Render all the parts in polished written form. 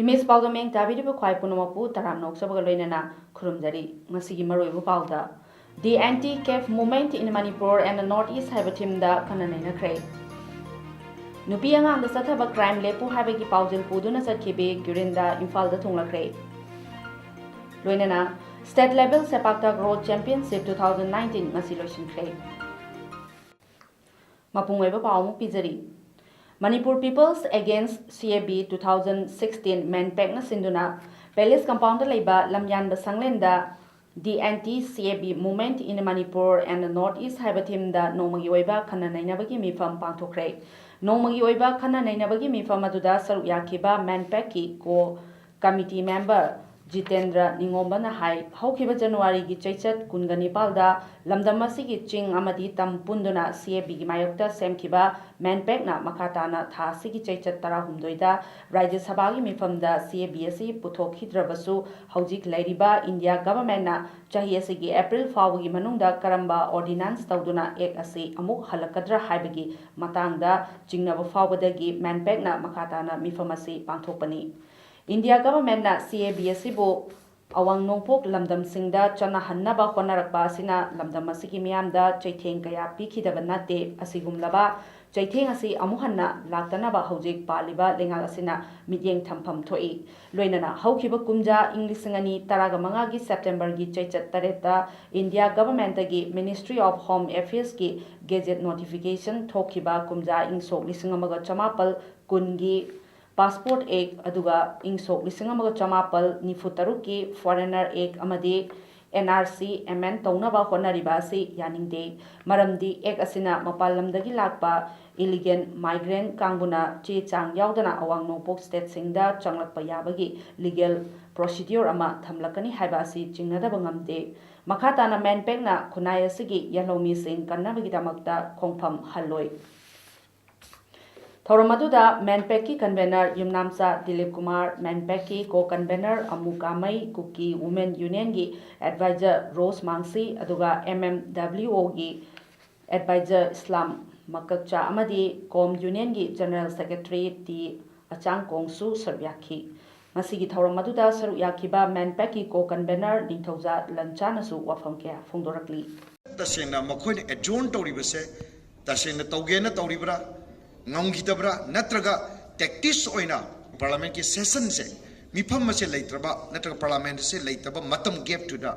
Image paodam eng tabiriba khwai punomapu taram noksabaga loinana khurumjari ngasigi maroibu pauda The Anti-Caste Movement in Manipur and the Northeast haiba thimda khananaina khrei Nupi angangda sathaba crime lepu haibagi paujil puduna satkhibi Gurinda Imphal da thunglakhrei loinana State Level Sepak Takraw Championship 2019 ngasi loisinkhrai Mapungweba pawmu pijari Manipur Peoples Against CAB 2016 Manpack na sinduna Palace Compound laiba lamyan basanglenda The Anti-CAB Movement in Manipur and the Northeast haiba thimda nomagi oiba khana nainabagi mifam pangthokre nomagi oiba khana nainabagi mifam aduda saruk yakiba Manpack ki ko committee member Jitendra Ningombana hai haukiba January gi chaichat kunganipal da lamdamasi gi ching amadi tam punduna CAB gi mayokta semkiba Manpack na makatana tha sigi chaichat tara humdoida Rajya Sabha gi mifam da CAB asi puthokhidrabasu haujik lairiba India government na chahi asi gi April fawgi manungda karamba ordinance tawduna ek asi amuk halakadra haibagi matangda chingnaba fawbadagi Manpack na makatana mifam asi pangthokpani India government na CAB asibu awang nongpok lamdam singda chana hannaba honarakpa asina lamdam asigi miyamda chaitheng kaya pikhidaba nate asigumlaba chaitheng asi amuhanna laktanaba haujik paliba lengal asina midyeng thampham thoi loinana haukhiba kumja inglisingani taraga manga gi September gi chaichat tareta India government gi Ministry of Home Affairs gi gazette notification thokhiba kumja ingsok lisingamaga chamapal kungi Passport Act aduga ingsok lisingamaga chamapal nifutaruk ki Foreigner Act amadi NRC amend taunaba honariba asi yaningde maramdi Act asina mapalamdagi lakpa illegal migrant kanguna che chang yaudana awang nongpok state singda changlakpa yabagi legal procedure ama thamlakani haiba asi chingnadaba ngamde makhatana Manpack na khunai asigi yalomi sing kannabagi damakta khongpham halloi Thoramaduda Manpack ki convener Yumnamsa Dilip Kumar, Manpack ki co-convener Amukamai Kuki Women Union gi advisor Rose Mangsi aduga MMWO gi advisor Islam Makakcha amadi Com Union gi General Secretary T Achang Kongsu Saryakhi Masigi Thoramaduda Saryakiba Manpack ki co-convener Ningthauja Lanchanasu wafam kya phongdorakli Tasena makhoi adjourn tawribase tasena tawgena tawribra ngangidabra natraga tactics oina parliament ki session se mifam se leitraba natraga parliament se leitaba matam gap to da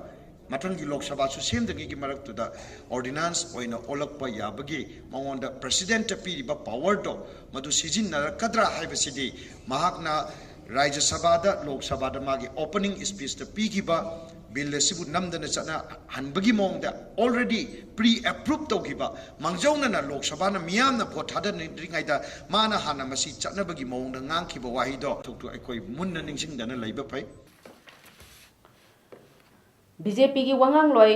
matang gi lok sabha su sem de gi marak to da ordinance oina olakpa yabagi mangonda president pi ba power to madu sijin na kadra haibasidi mahakna Rajya Sabha da Lok Sabha da magi opening speech ta pi gi ba bill sibu namdana chana hanbagi mongda already pre-approved tawgiba mangjawna na Lok Sabha na miyamna vote hada ringai da mana hana masi chana bagi mongda ngangkiba wahido thuktu aikoi munna ningsingdana laiba pai BJP gi wangang loi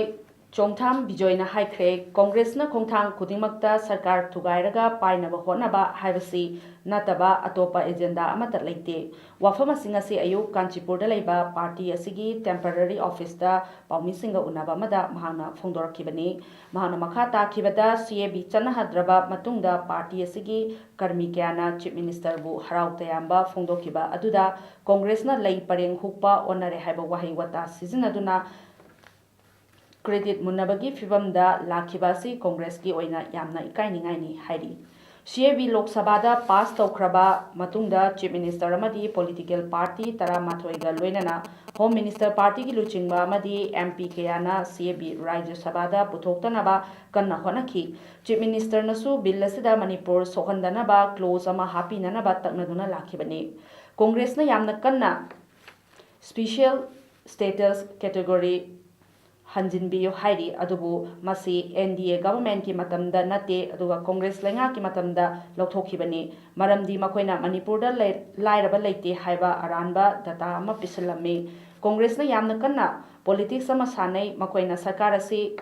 Chongtham Bijoyna haikre Congress na khongthang khudingmakta sarkar thugairaga painaba honaba haibasi nataba atopa agenda amata leite wafama singa se ayu Kanchipur da leiba party asigi temporary office da paumi singa unaba mada mahana phongdorakibani mahana makha ta khibada CAB chana hadraba matungda party asigi karmi kyana chief minister bu harau tayamba phongdokiba aduda Congress na lei pareng hukpa onare haiba wahi wata sizinaduna credit munabagi fibamda lakhibasi Congress ki oina yamna ikainingai ni hairi CAB Lok Sabha da pass tawkraba matungda chief minister amadi political party tara mathoi ga loinana home minister party ki luchingba amadi MP kayana CAB Rajya Sabha da puthoktanaba kanna honaki chief minister nasu bill asida Manipur sohandanaba close ama hapinanaba taknaduna lakhibani Congress na yamna kanna special status category hanjinbiyu hairi adubu masi NDA government ki matamda nate aduga Congress lenga ki matamda lokthokibani maramdi makoina Manipur da lairaba leite haiba aranba data ama pisilami Congress na yamna kanna politics ama sanai makoina sarkar asi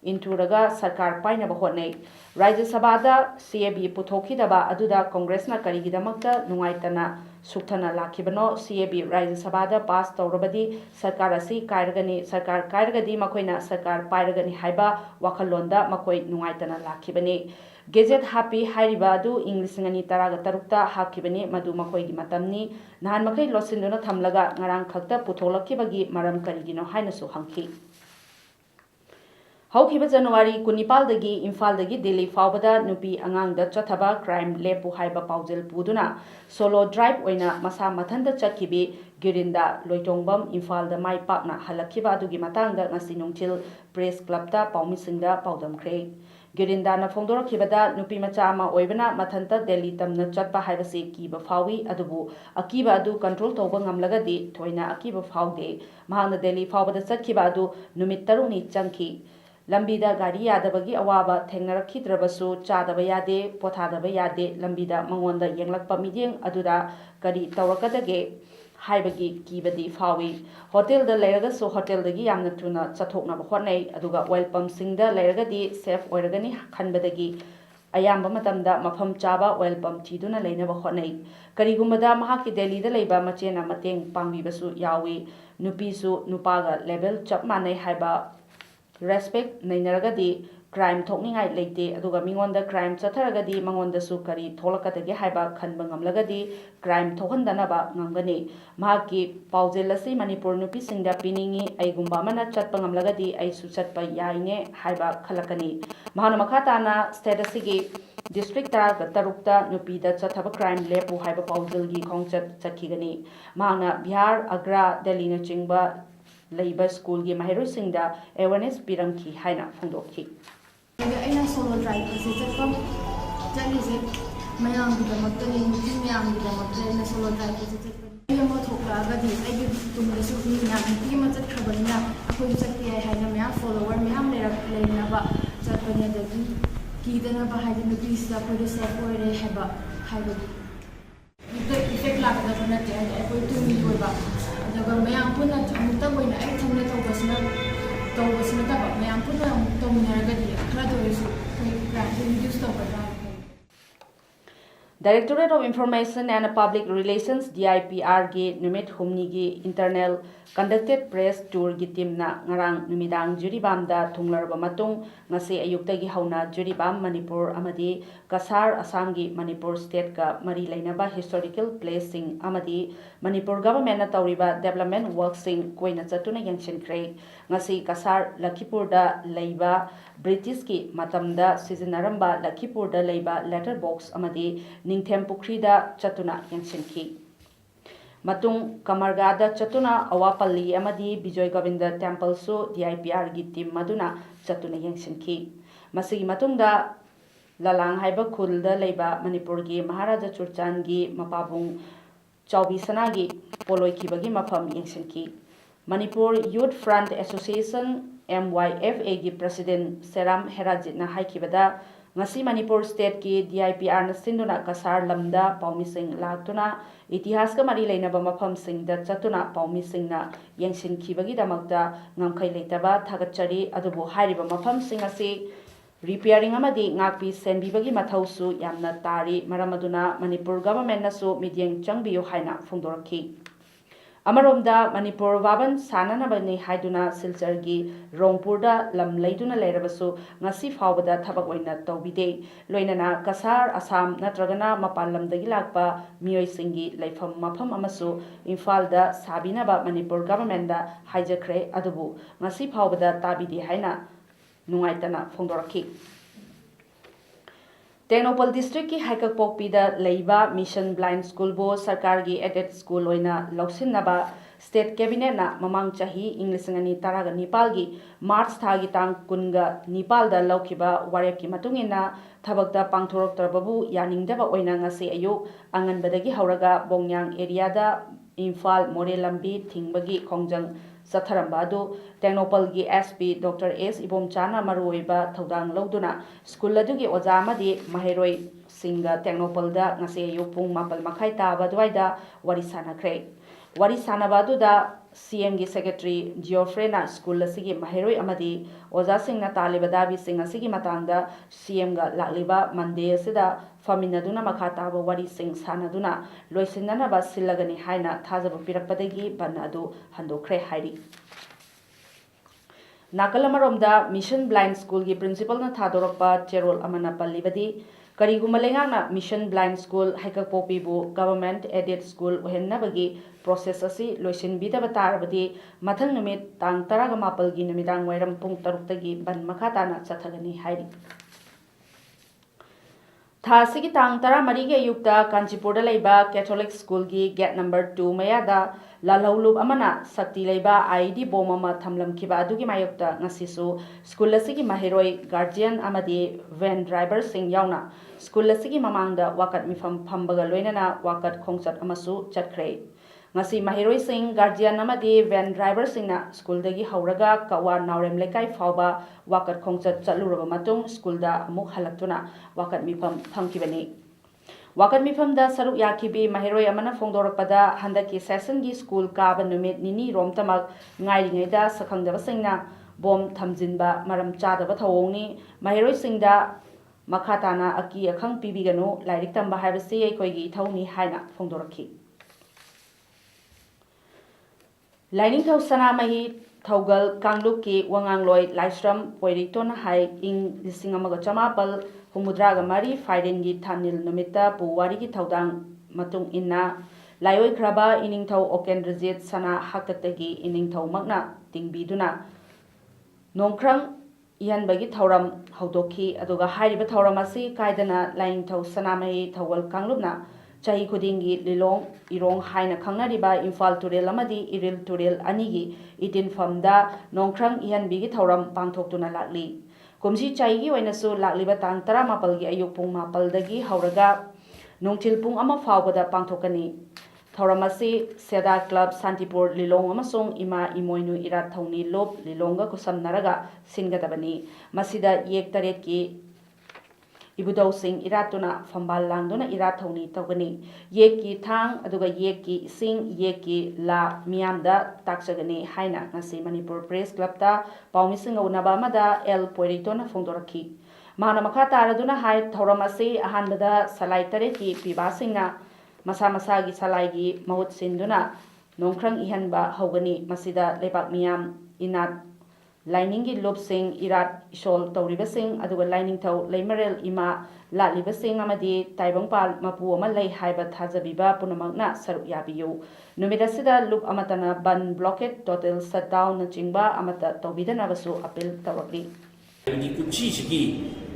inturaga sarkar paina ba hotnai Rajya Sabha da CAB puthokidaba aduda Congress na karigidamakta nungaitana suktana lakhibano CAB Rajya Sabha da pass tawrabadi sarkar asi kairagani sarkar kairagadi makoina sarkar pairagani haiba wakhalonda makoi nungaitana lakhibani Gazette happy hairiba adu Englishingani taraga tarukta hakibani madu makoi gi matamni nahan makai losinduna thamlaga ngarang khakta putholakibagi maram karigino hainasu hangki Haukiba January kunipal dagi Imphal dagi Delhi faubada nupi angang da chathaba crime lepu haiba paujel puduna solo drive oina masa mathanda chakhibi Girinda loitongbam Imphal da mai pakna halakhiba adugi matangda ngasi nungthil press club da paumisingda paudam khre Girinda na phongdorakhibada nupi macha ama oibana mathanta Delhi tamna chatpa haibase kiba fawi adubu akiba adu control tawba ngamlagadi thoina akiba faude mahangna Delhi faubada chakhiba adu numit taruni changki Lambida gari yadabagi awaba thengnarakhidраbasu chadaba yade pothadaba yade lambida mangonda yenglakpa mideng aduda kari tawrakadage haibagi kibadi fawi hotel da leiragasu hotel dagi yamna tuna chathokna ba hotnai aduga oil pump singda leiragadi safe oiragani khanbadagi ayamba matamda mafam chaba oil pump thiduna leinaba hotnai karigumbada mahaki Delhi da leiba machena mateng pangbibasu yawi nupisu nupaga level chap manai haiba respect nainaragadi crime thokningai leite aduga mingonda crime chatharagadi mangonda su kari tholakadagi haiba khanba ngamlagadi crime thohandanaba ngamgani mahaki paujelasi Manipur nupi singda piningi aigumba mana chatpa ngamlagadi aisu chatpa yaine haiba khalakani mahana makhatana state asigi district tarukta nupi da chathaba crime lepu haiba paujelgi khongchat chakhigani mahana Bihar Agra Delhi na chingba Labor School gi mahiroi singda awareness piramki haina phongdokhi aina solo drive ase chapam chalize mayam gi damakta ni mayam gi damakta aina solo drive ase chapam ayama thokla agadi aigi tumda su ni na ki ma chat khabarina akoi chatti ai haina mayam follower mayam leina ba chatpani adagi ki dana ba haina nupi sa pore safe ore heba haiba the effect lagda bana te akoi tumi hoiba daga mayam puna amukta boina ai thamna tawbasna taba mayam puna amukta munaragadi khara doisu kai crime reduce tawbara Directorate of Information and Public Relations DIPR gi numit humni gi internal conducted press tour gi team na ngarang numidang juribam da thunglarba matung ngase ayukta gi hauna juribam Manipur amadi Kasar Assam gi Manipur state ka mari lainaba historical place sing amadi Manipur government na tawriba development work sing koina chatuna yangchinkhre ngasi Kasar Lakhipur da leiba British ki matamda sizinaramba Lakhipur da leiba letter box amadi Ningthem Pukrida chatuna yangchinki Matung Kamargada chatuna Awapalli amadi Bijoy Govinda temple su DIPR gi team maduna chatuna yangchinki masigi matungda Lalang haiba khulda leiba Manipur gi Maharaja Churchan gi mapabung Chaubi Sanagi poloi kibagi mafam yangchinki Manipur Youth Front Association MYFA gi president Seram Herajit na haikibada ngasi Manipur state ki DIPR na sinduna Kasar lamda paumising laktuna itihas ka mari leinaba mafam singda chatuna paumising na yangshin khibagi damakta ngamkhai leitaba thagachari adubu hairiba mafam sing asi repairing amadi ngakpi senbibagi mathausu yamna tari maramaduna Manipur government nasu midyeng changbiyu haina phongdorakhi Amaromda Manipur waban sananabani haiduna Silchar gi Rongpurda lam leiduna leirabasu ngasi faubada thabak oina tawbide loinana Kasar Assam natragana mapal lamdagi lakpa miyoi singi leifam mafam amasu Imphal-da sabinaba Manipur government da haijakhre adubu ngasi faubada tabide haina nungaitana phongdorakhi Tenopal district ki Haikakpokpi da leiba Mission Blind School bo sarkar gi aided school oina lausinnaba state cabinet na mamang chahi Englishangani taraga Nepal gi March thagi tang kunga Nepal da laukiba warep ki matungina thabakta pangthorok tarbabu yaningdaba oina ngase ayuk anganbadagi hauraga bongyang area da Imphal More lambi thingbagi khongjang ꯆꯠꯊꯔꯝꯕ ꯑꯗꯨ ꯇꯦꯡꯅꯧꯄꯜꯒꯤ SP doctor S ꯏꯕꯣꯝꯆꯥꯅ ꯃꯔꯨꯑꯣꯏꯕ ꯊꯧꯗꯥꯡ ꯂꯧꯗꯨꯅ school ꯑꯗꯨꯒꯤ ꯑꯣꯖꯥ ꯑꯃꯗꯤ ꯃꯍꯩꯔꯣꯏꯁꯤꯡꯒ ꯇꯦꯡꯅꯧꯄꯜꯗ ꯉꯁꯤ ꯑꯌꯨꯛ ꯄꯨꯡ 7:30 ꯇꯥꯕ ꯑꯗꯨꯋꯥꯏꯗ ꯋꯥꯔꯤ ꯁꯥꯟꯅꯈ꯭ꯔꯦ꯫ ꯋꯥꯔꯤ ꯁꯥꯟꯅꯕ ꯑꯗꯨꯗ CMꯒꯤ ꯁꯦꯀ꯭ꯔꯦꯇꯔꯤ ꯖꯤꯑꯣꯐ꯭ꯔꯦꯅ ꯁ꯭ꯀꯨꯜ ꯑꯁꯤꯒꯤ ꯃꯍꯩꯔꯣꯏ ꯑꯃꯗꯤ ꯑꯣꯖꯥꯁꯤꯡꯅ ꯇꯥꯜꯂꯤꯕ ꯗꯥꯕꯤꯁꯤꯡ ꯑꯁꯤꯒꯤ ꯃꯇꯥꯡꯗ CMꯒ ꯂꯥꯛꯂꯤꯕ ꯃꯟꯗꯦ ꯑꯁꯤꯗ ꯐꯝꯃꯤꯟꯅꯗꯨꯅ ꯃꯈꯥ ꯇꯥꯕ ꯋꯥꯔꯤꯁꯤꯡ ꯁꯥꯟꯅꯗꯨꯅ ꯂꯣꯏꯁꯤꯟꯅꯅꯕ ꯁꯤꯜꯂꯒꯅꯤ ꯍꯥꯏꯅ ꯊꯥꯖꯕ ꯄꯤꯔꯛꯄꯗꯒꯤ ꯕꯟ ꯑꯗꯨ ꯍꯟꯗꯣꯛꯈ꯭ꯔꯦ ꯍꯥꯏꯔꯤ꯫ ꯅꯥꯀꯜ ꯑꯃꯔꯣꯝꯗ ꯃꯤꯁꯟ ꯕ꯭ꯂꯥꯏꯟ ꯁ꯭ꯀꯨꯜꯒꯤ ꯄ꯭ꯔꯤꯟꯁꯤꯄꯜꯅ ꯊꯥꯗꯣꯔꯛꯄ ꯆꯦꯔꯣꯜ ꯑꯃꯅ ꯄꯜꯂꯤꯕꯗꯤ ꯀꯔꯤꯒꯨꯝꯕ ꯂꯩꯉꯥꯛꯅ ꯃꯤꯁꯟ ꯕ꯭ꯂꯥꯏꯟ ꯁ꯭ꯀꯨꯜ ꯍꯩꯀꯛꯄꯣꯛꯄꯤꯕꯨ ꯒꯚꯔꯟꯃꯦꯟꯠ ꯑꯦꯗꯦꯗ ꯁ꯭ꯀꯨꯜ ꯑꯣꯏꯍꯟꯅꯕꯒꯤ ꯄ꯭ꯔꯣꯁꯦꯁ ꯑꯁꯤ ꯂꯣꯏꯁꯤꯟꯕꯤꯗꯕ ꯇꯥꯔꯕꯗꯤ ꯃꯊꯪ ꯅꯨꯃꯤꯠ ꯇꯥꯡ 19ꯒꯤ ꯅꯨꯃꯤꯗꯥꯡ ꯋꯥꯏꯔꯝ ꯄꯨꯡ 6ꯇꯒꯤ ꯕꯟ ꯃꯈꯥ ꯇꯥꯅ ꯆꯠꯊꯒꯅꯤ ꯍꯥꯏꯔꯤ꯫ ꯊꯥ ꯑꯁꯤꯒꯤ ꯇꯥꯡ 14ꯒꯤ ꯑꯌꯨꯛꯇ ꯀꯥꯟꯆꯤꯄꯨꯔꯗ ꯂꯩꯕ ꯀꯦꯊꯣꯂꯤꯛ ꯁ꯭ꯀꯨꯜꯒꯤ ꯒꯦꯠ ꯅꯝꯕꯔ 2 ꯃꯌꯥꯗ ꯂꯥꯜꯍꯧꯂꯨꯞ ꯑꯃꯅ ꯁꯛꯇꯤ ꯂꯩꯕ IED ꯕꯣꯝ ꯑꯃ ꯊꯝꯂꯝꯈꯤꯕ ꯑꯗꯨꯒꯤ ꯃꯥꯌꯣꯛꯇ ꯉꯁꯤꯁꯨ ꯁ꯭ꯀꯨꯜ ꯑꯁꯤꯒꯤ ꯃꯍꯩꯔꯣꯏ, ꯒꯥꯔꯖꯤꯌꯟ ꯑꯃꯗꯤ ꯚꯦꯟ ꯗ꯭ꯔꯥꯏꯚꯔꯁꯤꯡ ꯌꯥꯎꯅ ꯁ꯭ꯀꯨꯜ ꯑꯁꯤꯒꯤ ꯃꯃꯥꯡꯗ ꯋꯥꯀꯠ ꯃꯤꯐꯝ ꯐꯝꯕꯒ ꯂꯣꯏꯅꯅ ꯋꯥꯀꯠ ꯈꯣꯡꯆꯠ ꯑꯃꯁꯨ ꯆꯠꯈ꯭ꯔꯦ꯫ ꯉꯁꯤ ꯃꯍꯩꯔꯣꯏꯁꯤꯡ, ꯒꯥꯔꯖꯤꯌꯟ ꯑꯃꯗꯤ ꯚꯦꯟ ꯗ꯭ꯔꯥꯏꯚꯔꯁꯤꯡꯅ ꯁ꯭ꯀꯨꯜꯗꯒꯤ ꯍꯧꯔꯒ ꯀꯛꯋꯥ ꯅꯥꯎꯔꯦꯝ ꯂꯩꯀꯥꯏ ꯐꯥꯎꯕ ꯋꯥꯀꯠ ꯈꯣꯡꯆꯠ ꯆꯠꯂꯨꯔꯕ ꯃꯇꯨꯡ ꯁ꯭ꯀꯨꯜꯗ ꯑꯃꯨꯛ ꯍꯜꯂꯛꯇꯨꯅ ꯋꯥꯀꯠ ꯃꯤꯐꯝ ꯐꯝꯈꯤꯕꯅꯤ꯫ ꯋꯥꯀꯠ ꯃꯤꯐꯝꯗ ꯁꯔꯨꯛ ꯌꯥꯈꯤꯕꯤ ꯃꯍꯩꯔꯣꯏ ꯑꯃꯅ ꯐꯣꯡꯗꯣꯔꯛꯄꯗ ꯍꯟꯗꯛꯀꯤ ꯁꯦꯁꯟꯒꯤ ꯁ꯭ꯀꯨꯜ ꯀꯥꯕ ꯅꯨꯃꯤꯠ ꯅꯤꯅꯤꯔꯣꯝꯇꯃꯛ ꯉꯥꯏꯔꯤꯉꯩꯗ ꯁꯛꯈꯪꯗꯕꯁꯤꯡꯅ ꯕꯣꯝ ꯊꯝꯖꯤꯟꯕ ꯃꯔꯝ ꯆꯥꯗꯕ ꯊꯧꯑꯣꯡꯅꯤ꯫ ꯃꯍꯩꯔꯣꯏꯁꯤꯡꯗ ꯃꯈꯥ ꯇꯥꯅ ꯑꯀꯤ ꯑꯈꯪ ꯄꯤꯕꯤꯒꯅꯨ, ꯂꯥꯏꯔꯤꯛ ꯇꯝꯕ ꯍꯥꯏꯕꯁꯤ ꯑꯩꯈꯣꯏꯒꯤ ꯏꯊꯧꯅꯤ ꯍꯥꯏꯅ ꯐꯣꯡꯗꯣꯔꯛꯈꯤ꯫ ꯂꯥꯏꯅꯤꯡꯊꯧ ꯁꯅꯥꯃꯍꯤ ꯊꯧꯒꯜ ꯀꯥꯡꯂꯨꯞꯀꯤ ꯋꯥꯉꯥꯡꯂꯣꯏ ꯂꯥꯏꯁ꯭ꯔꯝ ꯄꯣꯏꯔꯩꯇꯣꯟꯅ ꯍꯥꯏ ꯏꯪ 1983 ꯐꯥꯏꯔꯦꯟꯒꯤ ꯊꯥꯅꯤꯜ ꯅꯨꯃꯤꯠꯇ ꯄꯨꯋꯥꯔꯤꯒꯤ ꯊꯧꯗꯥꯡ ꯃꯇꯨꯡ ꯏꯟꯅ ꯂꯥꯏꯑꯣꯏꯈ꯭ꯔꯕ ꯏꯅꯤꯡꯊꯧ ꯑꯣꯀꯦꯟꯗ꯭ꯔꯖꯤꯠ ꯁꯅꯥ ꯍꯥꯛꯇꯛꯇꯒꯤ ꯏꯅꯤꯡꯊꯧꯃꯛꯅ ꯇꯤꯡꯕꯤꯗꯨꯅ ꯅꯣꯡꯈ꯭ꯔꯪ ꯏꯍꯟꯕꯒꯤ ꯊꯧꯔꯝ ꯍꯧꯗꯣꯛꯈꯤ꯫ ꯑꯗꯨꯒ ꯍꯥꯏꯔꯤꯕ ꯊꯧꯔꯝ ꯑꯁꯤ ꯀꯥꯏꯗꯅ ꯂꯥꯏꯅꯤꯡꯊꯧ ꯁꯅꯥꯃꯍꯤ ꯊꯧꯒꯜ ꯀꯥꯡꯂꯨꯞꯅ ꯆꯍꯤ ꯈꯨꯗꯤꯡꯒꯤ ꯂꯤꯂꯣꯡ ꯏꯔꯣꯡ ꯍꯥꯏꯅ ꯈꯪꯅꯔꯤꯕ ꯏꯝꯐꯥꯜ ꯇꯨꯔꯦꯜ ꯑꯃꯗꯤ ꯏꯔꯤꯜ ꯇꯨꯔꯦꯜ ꯑꯅꯤꯒꯤ ꯏꯇꯤꯟꯐꯝꯗ ꯅꯣꯡꯈ꯭ꯔꯪ ꯏꯍꯟꯕꯤꯒꯤ ꯊꯧꯔꯝ ꯄꯥꯡꯊꯣꯛꯇꯨꯅ ꯂꯥꯛꯂꯤ꯫ ꯀꯨꯝꯁꯤ ꯆꯍꯤꯒꯤ ꯑꯣꯏꯅꯁꯨ ꯂꯥꯛꯂꯤꯕ ꯇꯥꯡ 17ꯒꯤ ꯑꯌꯨꯛ ꯄꯨꯡ 7ꯗꯒꯤ ꯍꯧꯔꯒ ꯅꯨꯡꯊꯤꯜ ꯄꯨꯡ 1 ꯐꯥꯎꯕꯗ ꯄꯥꯡꯊꯣꯛꯀꯅꯤ꯫ ꯊꯧꯔꯝ ꯑꯁꯤ ꯁꯦꯗꯥ ꯀ꯭ꯂꯕ ꯁꯥꯟꯇꯤꯄꯨꯔ ꯂꯤꯂꯣꯡ ꯑꯃꯁꯨꯡ ꯏꯃꯥ ꯏꯃꯣꯏꯅꯨ ꯏꯔꯥꯠ ꯊꯧꯅꯤ ꯂꯨꯞ ꯂꯤꯂꯣꯡꯒ ꯈꯨꯠꯁꯝꯅꯔꯒ ꯁꯤꯟꯒꯗꯕꯅꯤ꯫ ꯃꯁꯤꯗ ꯌꯦꯛ 8ꯀꯤ ꯏꯕꯨꯙꯧꯁꯤꯡ ꯏꯔꯥꯠꯇꯨꯅ ꯐꯝꯕꯥꯜ ꯂꯥꯡꯗꯨꯅ ꯏꯔꯥꯠ ꯊꯧꯅꯤ ꯇꯧꯒꯅꯤ꯫ ꯌꯦꯛꯀꯤ ꯊꯥꯡ ꯑꯗꯨꯒ ꯌꯦꯛꯀꯤ ꯏꯁꯤꯡ, ꯌꯦꯛꯀꯤ ꯂꯥ ꯃꯤꯌꯥꯝꯗ ꯇꯥꯛꯆꯒꯅꯤ ꯍꯥꯏꯅ ꯉꯁꯤ ꯃꯅꯤꯄꯨꯔ ꯄ꯭ꯔꯦꯁ ꯀ꯭ꯂꯕꯇ ꯄꯥꯎꯃꯤꯁꯤꯡꯒ ꯎꯅꯕ ꯑꯃꯗ L. ꯄꯣꯏꯔꯩꯇꯣꯟꯅ ꯐꯣꯡꯗꯣꯔꯛꯈꯤ꯫ ꯃꯍꯥꯛꯅ ꯃꯈꯥ ꯇꯥꯔꯗꯨꯅ ꯍꯥꯏ ꯊꯧꯔꯝ ꯑꯁꯤ ꯑꯍꯥꯟꯕꯗ ꯁꯂꯥꯏ 8ꯀꯤ ꯄꯤꯕꯥꯁꯤꯡꯅ ꯃꯁꯥ ꯃꯁꯥꯒꯤ ꯁꯂꯥꯏꯒꯤ ꯃꯍꯨꯠ ꯁꯤꯟꯗꯨꯅ ꯅꯣꯡꯈ꯭ꯔꯪ ꯏꯍꯟꯕ ꯍꯧꯒꯅꯤ꯫ ꯃꯁꯤꯗ ꯂꯩꯕꯥꯛ ꯃꯤꯌꯥꯝ, ꯏꯅꯥꯠ ꯂꯥꯏꯅꯤꯡꯒꯤ ꯂꯨꯞꯁꯤꯡ, ꯏꯔꯥꯠ ꯏꯁꯣꯜ ꯇꯧꯔꯤꯕꯁꯤꯡ, ꯑꯗꯨꯒ ꯂꯥꯏꯅꯤꯡꯊꯧ ꯂꯩꯃꯔꯦꯜ ꯏꯃꯥ ꯂꯥꯠꯂꯤꯕꯁꯤꯡ ꯑꯃꯗꯤ ꯇꯥꯏꯕꯪꯄꯥꯜ ꯃꯄꯨ ꯑꯃ ꯂꯩ ꯍꯥꯏꯕ ꯊꯥꯖꯕꯤꯕ ꯄꯨꯝꯅꯃꯛꯅ ꯁꯔꯨꯛ ꯌꯥꯕꯤꯌꯨ꯫ ꯅꯨꯃꯤꯠ ꯑꯁꯤꯗ ꯂꯨꯞ ꯑꯃꯠꯇꯅ ꯕꯟ, ꯕ꯭ꯂꯣꯀꯦꯠ, ꯇꯣꯇꯦꯜ ꯁꯠꯗꯥꯎꯟꯅꯆꯤꯡꯕ ꯑꯃꯠꯇ ꯇꯧꯕꯤꯗꯅꯕꯁꯨ ꯑꯄꯤꯜ ꯇꯧꯔꯛꯂꯤ꯫ ꯀꯨꯝꯁꯤꯁꯤꯒꯤ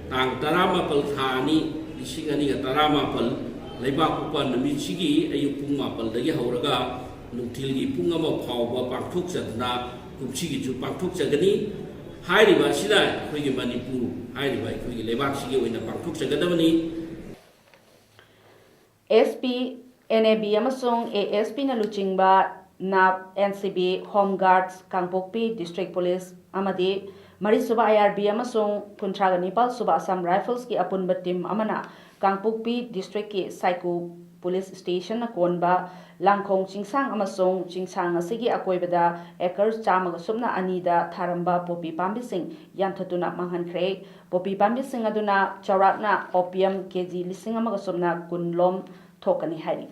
ꯇꯥꯡ 14 ꯊꯥ 2 2017 ꯂꯩꯕꯥꯛꯄꯣꯛꯄ ꯅꯨꯃꯤꯠꯁꯤꯒꯤ ꯑꯌꯨꯛ ꯄꯨꯡ 7ꯗꯒꯤ ꯍꯧꯔꯒ ꯅꯨꯡꯊꯤꯜꯒꯤ ꯄꯨꯡ 1 ꯐꯥꯎꯕ ꯄꯥꯡꯊꯣꯛꯆꯗꯨꯅ ꯀꯨꯝꯁꯤꯒꯤꯁꯨ ꯄꯥꯡꯊꯣꯛꯆꯒꯅꯤ꯫ ꯍꯥꯏꯔꯤꯕ ꯑꯁꯤꯅ ꯑꯩꯈꯣꯏꯒꯤ ꯃꯅꯤꯄꯨꯔ ꯍꯥꯏꯔꯤꯕ ꯑꯩꯈꯣꯏꯒꯤ ꯂꯩꯕꯥꯛꯁꯤꯒꯤ ꯑꯣꯏꯅ ꯄꯥꯡꯊꯣꯛꯆꯒꯗꯕꯅꯤ꯫ SP, NAB ꯑꯃꯁꯨꯡ ASPꯅ ꯂꯨꯆꯤꯡꯕ ꯅꯥꯞ, NCB, ꯍꯣꯝ ꯒꯥꯔꯗꯁ, ꯀꯥꯡꯄꯣꯛꯄꯤ ꯗꯤꯁꯇ꯭ꯔꯤꯛ ꯄꯨꯂꯤꯁ ꯑꯃꯗꯤ 4ꯁꯨꯕ IRB ꯑꯃꯁꯨꯡ 39ꯁꯨꯕ ꯑꯁꯥꯝ ꯔꯥꯏꯐꯜꯁꯀꯤ ꯑꯄꯨꯟꯕ ꯇꯤꯝ ꯑꯃꯅ ꯀꯥꯡꯄꯣꯛꯄꯤ ꯗꯤꯁꯇ꯭ꯔꯤꯛꯀꯤ ꯁꯥꯏꯀꯨ ꯄꯨꯂꯤꯁ ꯁ꯭ꯇꯦꯁꯟꯅ ꯀꯣꯟꯕ ꯂꯥꯡꯈꯣꯡ ꯆꯤꯡꯁꯥꯡ ꯑꯃꯁꯨꯡ ꯆꯤꯡꯁꯥꯡ ꯑꯁꯤꯒꯤ ꯑꯀꯣꯏꯕꯗ ꯑꯦꯀꯔ 102ꯗ ꯊꯥꯔꯝꯕ ꯄꯣꯄꯤ ꯄꯥꯝꯕꯤꯁꯤꯡ ꯌꯥꯟꯊꯠꯇꯨꯅ ꯃꯥꯡꯍꯟꯈ꯭ꯔꯦ꯫ ꯄꯣꯄꯤ ꯄꯥꯝꯕꯤꯁꯤꯡ ꯑꯗꯨꯅ ꯆꯥꯎꯔꯥꯛꯅ OPM KG 1,110 ꯂꯣꯝ ꯊꯣꯛꯀꯅꯤ ꯍꯥꯏꯔꯤ꯫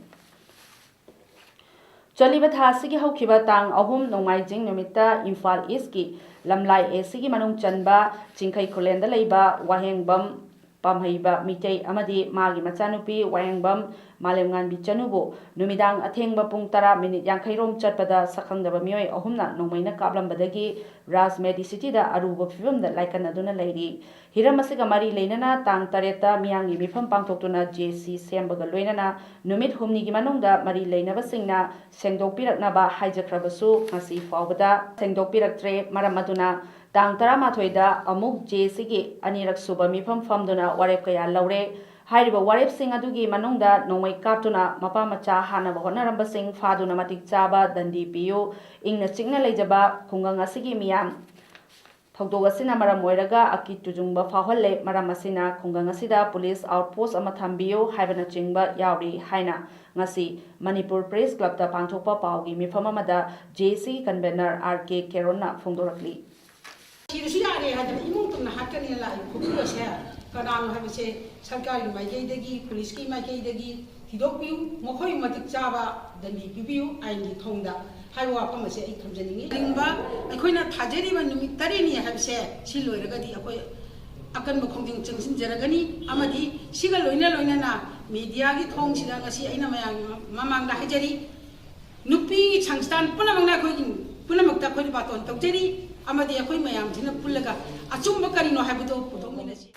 ꯆꯠꯂꯤꯕ ꯊꯥ ꯑꯁꯤꯒꯤ ꯍꯧꯈꯤꯕ ꯇꯥꯡ 3 ꯅꯣꯡꯃꯥꯏꯖꯤꯡ ꯅꯨꯃꯤꯠꯇ ꯏꯝꯐꯥꯜ ꯏꯁꯀꯤ ꯂꯝꯂꯥꯏ ACꯒꯤ ꯃꯅꯨꯡ ꯆꯟꯕ ꯆꯤꯡꯈꯩ ꯈꯨꯂꯦꯟꯗ ꯂꯩꯕ ꯋꯥꯍꯦꯡꯕꯝ ꯄꯥꯝꯍꯩꯕ ꯃꯤꯇꯩ ꯑꯃꯗꯤ ꯃꯥꯒꯤ ꯃꯆꯥꯅꯨꯄꯤ ꯋꯥꯍꯦꯡꯕꯝ ꯃꯥꯂꯦꯝꯉꯥꯟꯕꯤ ꯆꯅꯨꯕꯨ ꯅꯨꯃꯤꯗꯥꯡ ꯑꯊꯦꯡꯕ ꯄꯨꯡ 10:50 ꯆꯠꯄꯗ ꯁꯛꯈꯪꯗꯕ ꯃꯤꯑꯣꯏ 3ꯅ ꯅꯣꯡꯃꯩꯅ ꯀꯥꯞꯂꯝꯕꯗꯒꯤ ꯔꯥꯖꯃꯦꯗꯤꯁꯤꯇꯤꯗ ꯑꯔꯨꯕ ꯐꯤꯚꯝꯗ ꯂꯥꯏꯀꯠꯅꯗꯨꯅ ꯂꯩꯔꯤ꯫ ꯍꯤꯔꯝ ꯑꯁꯤꯒ ꯃꯔꯤ ꯂꯩꯅꯅ ꯇꯥꯡ 8ꯗ ꯃꯤꯌꯥꯝꯒꯤ ꯃꯤꯐꯝ ꯄꯥꯡꯊꯣꯛꯇꯨꯅ JC ꯁꯦꯝꯕꯒ ꯂꯣꯏꯅꯅ ꯅꯨꯃꯤꯠ 5ꯅꯤꯒꯤ ꯃꯅꯨꯡꯗ ꯃꯔꯤ ꯂꯩꯅꯕꯁꯤꯡꯅ ꯁꯦꯡꯗꯣꯛꯄꯤꯔꯛꯅꯕ ꯍꯥꯏꯖꯈ꯭ꯔꯕꯁꯨ ꯉꯁꯤ ꯐꯥꯎꯕꯗ ꯁꯦꯡꯗꯣꯛꯄꯤꯔꯛꯇ꯭ꯔꯦ꯫ ꯃꯔꯝ ꯑꯗꯨꯅ ꯇꯥꯡ 11ꯗ ꯑꯃꯨꯛ JCꯒꯤ 2ꯔꯛ ꯁꯨꯕ ꯃꯤꯐꯝ ꯐꯝꯗꯨꯅ ꯋꯥꯔꯦꯞ ꯀꯌꯥ ꯂꯧꯔꯦ꯫ Hairiba warepsing adugi manungda nongmai kaptuna mapa macha hanaba honarambasing faduna matik chaba dandi piyu ingna chingna leijaba khungang asigi miyam thogdog asina maram oiraga akit tujungba faholle maram asina khungang asida police outpost ama thambiyu haibana chingba yauri haina ngasi Manipur Press Club ta pangthokpa paugi mifam amada JC convener RK Kerona phongdorakli Kadang habis sarkari makai degi, polis ki makai degi, hidup piu, mokoi matik caba dan di piu ain di thongda. Hai wa apa masih ikam jeningi. Lingba, aku nak thajari ban numit tari ni habis siloi ragadi aku akan berkonting cengsin jaragani amadi sigal loina na media ki thong sila ngasi aina mayang mamang dah hajari nupi changstan puna mangna aku puna makta aku di baton tok jadi amadi aku mayang jina pulaga acum bakari no habitu putong minasi.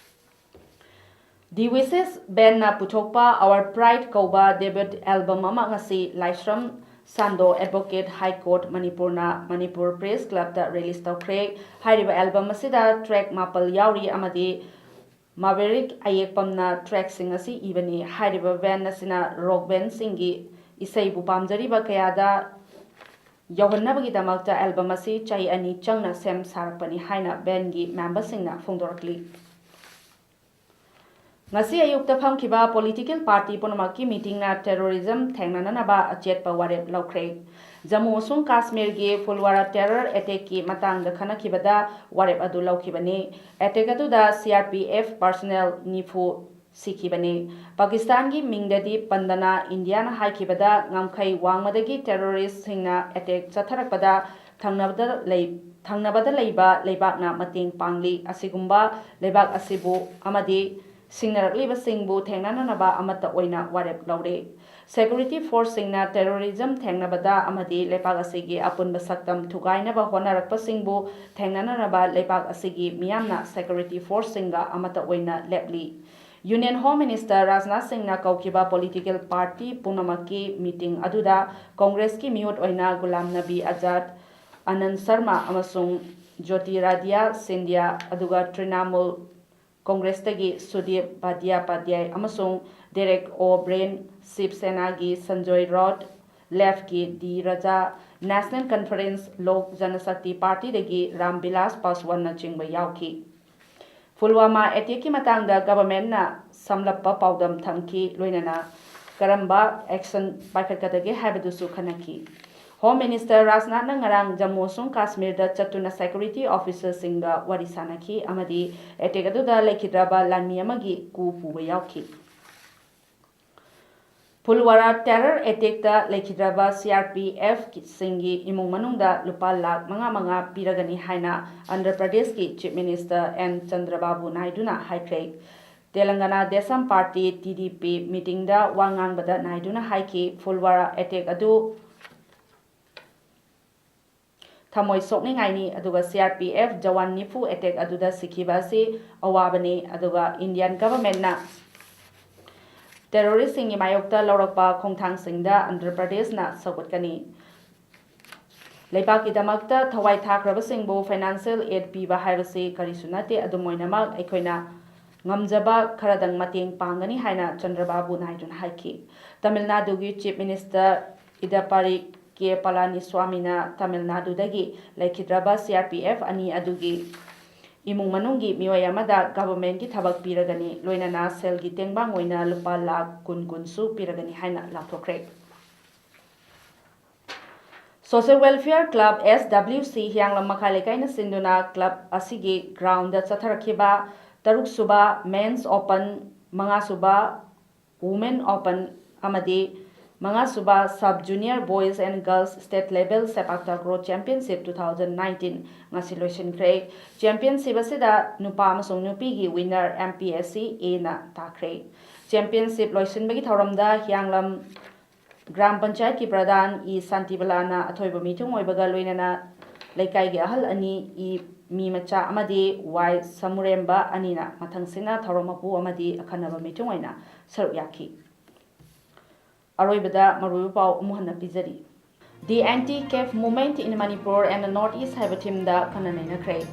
The Wishes band na puthokpa Our Pride Kauba debut album ama ngasi Laisram Sando Advocate High Court Manipur na Manipur Press Club da release tawkhre hairiba album asida track mapal yauri amadi Maverick ayekpam na track sing asi ibani hairiba band asina rock band singi isai bu pamjariba kayada yauhannabagi damakta album asi chai ani changna sem sarakpani haina band gi member singna phongdorakli ngasi ayukta phamkiba political party ponamaki meeting na terrorism thengnanaba achetpa warep laukhre Jammu Sung Kashmir gi Fulwara terror attack ki matangda khanakibada warep adu laukhibani attack adu da CRPF personnel nifu sikhibani Pakistan gi mingdadi pandana India na haikibada ngamkhai wangmadagi terrorist singna attack chatharakpada thangnabada leiba leibakna mating pangli asigumba leibak asibu amadi Singnarakliba singbu thengnanaba amata oina warep laure security force singna terrorism thengnabada amadi lepak asigi apunba saktam thugainaba honarakpa singbu thengnanaba lepak asigi miyamna security force singa amata oina lepli Union Home Minister Rajnath Singh na kaukiba political party punamaki meeting aduda Congress ki miut oina Gulam Nabi Azad Anand Sharma amasung Jyotiradiya Scindia aduga Trinamool Congress tagi Sudip Bandyopadhyay amasung Derek O'Brien Shiv Sena gi Sanjoy Raut Left ki D Raja National Conference Lok Janashakti Party dagi Ramvilas Paswan na chingba yauki Pulwama attack ki matangda government na samlappa paodam thamki loinana karamba action paikhatkadagi habidusu khanaki Home Minister Rajnath na ngarang Jammu Sung Kashmir da chatuna security officer singa wari sanaki amadi attack adu da lekhidraba lanmi amagi ku puba yauki Pulwara terror attack da lekhidraba CRPF singi imung manungda lupa lakh manga piragani haina Andhra Pradesh ki Chief Minister N Chandrababu Naidu na haikre Telangana Desam Party TDP meeting da wangang bada Naidu na haiki Pulwara attack adu Thamoi sokni ngaini aduga CRPF Jawan nifu attack aduda sikhiba si awabani aduga Indian government na terrorist singi mayokta laurakpa khongthang singda Andhra Pradesh na sagutkani Leibaki damakta thawai thakraba singbu financial aid piba haibasi karisunate adumoinamak aikoina ngamjaba kharadang mateng pangani haina Chandrababu Naidu haiki Tamil Nadu gi Chief Minister Idapari K. Palaniswamy na Tamil Nadu dagi lekhidraba CRPF ani adugi imung manunggi miwai amada government ki thabak piragani loinana sel gi tengbang oina lupa lakh kun su piragani haina lathokre Social Welfare Club SWC Hyanglam Makhalekai na sinduna club asigi ground da chatharakhiba taruk suba men's open manga suba women open amadi Manga Suba Sub Junior Boys and Girls State Level Sepak Takraw Championship 2019 ngasi loisin kre championship asida nupa amasung nupi gi winner MPSC A na takre championship loisin bagi thoramda Hyanglam Gram Panchayat ki Pradhan E Santibala na athoiba mitung oibaga loinana laikai gi ahal ani E mi macha amadi Y Samuremba anina mathangsina thoromapu amadi akhanaba mitung oina saruk yaki Aroibada Marupau Muhanna Pizari. The anti-CAF movement in Manipur and the Northeast have a team da Kananina Cray.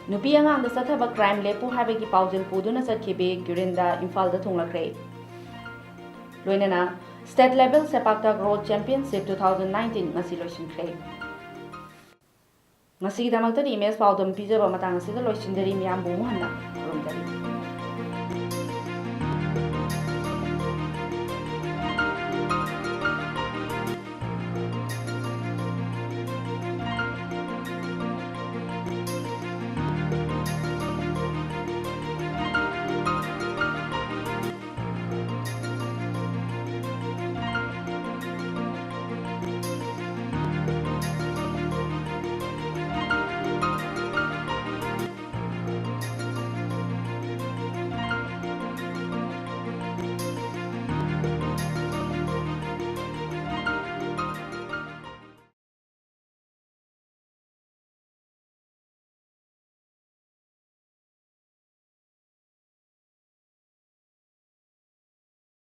Nupi angang da sathaba crime lepu habagi paujil puduna satkibi Gurinda Imphal da thunglakre. Loinana State Level Sepak Takraw Championship 2019 ngasi loisinkhre. Ngasi damakta di image paudam pijaba matang asida loisindari miyam bu muhanna romdari.